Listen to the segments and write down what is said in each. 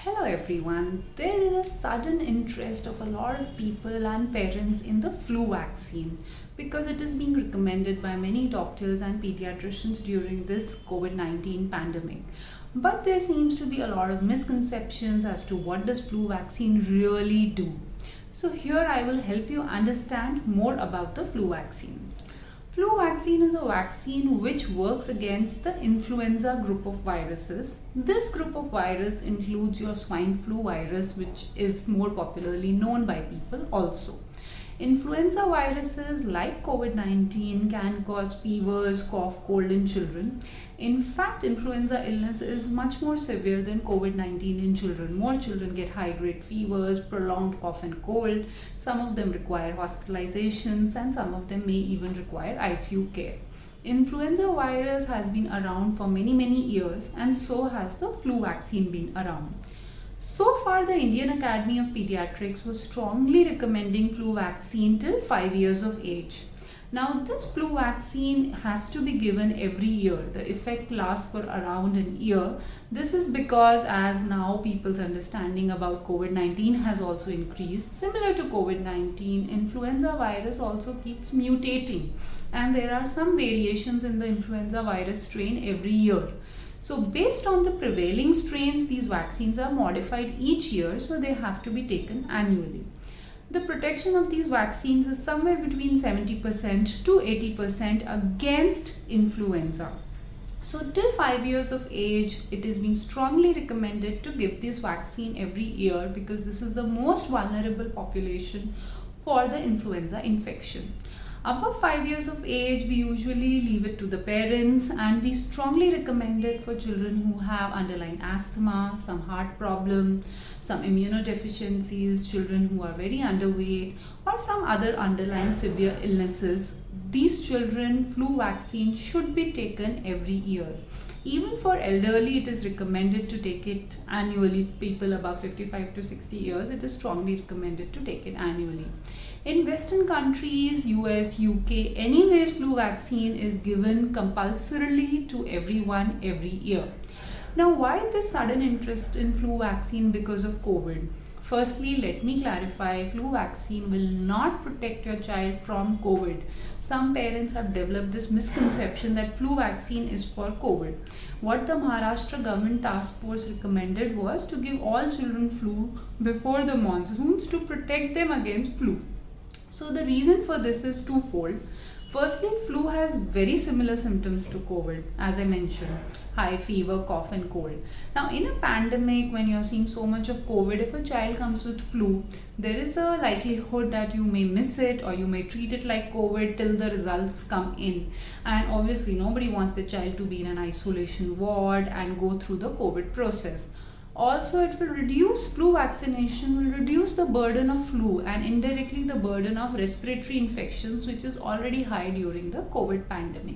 Hello everyone. There is a sudden interest of a lot of people and parents in the flu vaccine because it is being recommended by many doctors and pediatricians during this COVID-19 pandemic. But there seems to be a lot of misconceptions as to what does flu vaccine really do. So here I will help you understand more about the flu vaccine. Flu vaccine is a vaccine which works against the influenza group of viruses. This group of virus includes your swine flu virus, which is more popularly known by people also. Influenza viruses like COVID-19 can cause fevers, cough, cold in children. In fact, influenza illness is much more severe than COVID-19 in children. More children get high-grade fevers, prolonged cough and cold. Some of them require hospitalizations and some of them may even require ICU care. Influenza virus has been around for many years, and so has the flu vaccine been around. So far, the Indian Academy of Pediatrics was strongly recommending flu vaccine till 5 years of age. Now, this flu vaccine has to be given every year. The effect lasts for around a year. This is because as now people's understanding about COVID-19 has also increased. Similar to COVID-19, influenza virus also keeps mutating, and there are some variations in the influenza virus strain every year. So based on the prevailing strains, these vaccines are modified each year, so they have to be taken annually. The protection of these vaccines is somewhere between 70% to 80% against influenza. So till 5 years of age, it is being strongly recommended to give this vaccine every year because this is the most vulnerable population for the influenza infection. Above 5 years of age, we usually leave it to the parents, and we strongly recommend it for children who have underlying asthma, some heart problem, some immunodeficiencies, children who are very underweight, or some other underlying severe illnesses. These children, flu vaccine should be taken every year. Even for elderly, it is recommended to take it annually. People above 55 to 60 years, it is strongly recommended to take it annually. In Western countries, US, UK, anyways, flu vaccine is given compulsorily to everyone every year. Now, why this sudden interest in flu vaccine because of COVID? Firstly, let me clarify, flu vaccine will not protect your child from COVID. Some parents have developed this misconception that flu vaccine is for COVID. What the Maharashtra government task force recommended was to give all children flu before the monsoons to protect them against flu. So the reason for this is twofold. Firstly, flu has very similar symptoms to COVID, as I mentioned, high fever, cough and cold. Now in a pandemic, when you're seeing so much of COVID, if a child comes with flu, there is a likelihood that you may miss it or you may treat it like COVID till the results come in. And obviously nobody wants the child to be in an isolation ward and go through the COVID process. Also, it will reduce flu vaccination, will reduce the burden of flu and indirectly the burden of respiratory infections, which is already high during the COVID pandemic.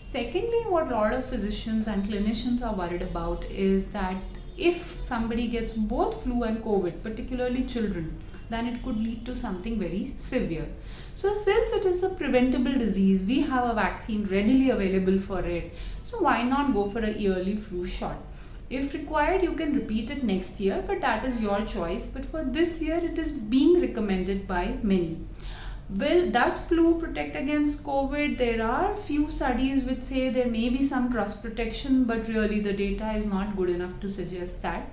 Secondly, what a lot of physicians and clinicians are worried about is that if somebody gets both flu and COVID, particularly children, then it could lead to something very severe. So since it is a preventable disease, we have a vaccine readily available for it. So why not go for a yearly flu shot? If required, you can repeat it next year, but that is your choice. But for this year, it is being recommended by many. Well, does flu protect against COVID? There are few studies which say there may be some cross protection, but really the data is not good enough to suggest that.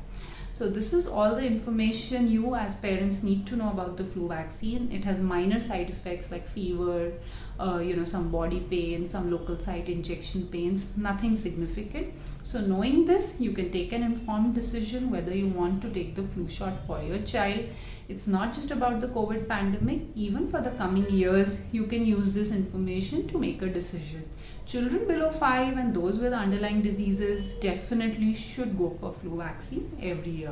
So this is all the information you as parents need to know about the flu vaccine. It has minor side effects like fever, some body pain, some local site injection pains, nothing significant. So knowing this, you can take an informed decision whether you want to take the flu shot for your child. It's not just about the COVID pandemic. Even for the coming years, you can use this information to make a decision. Children below 5 and those with underlying diseases definitely should go for flu vaccine every year.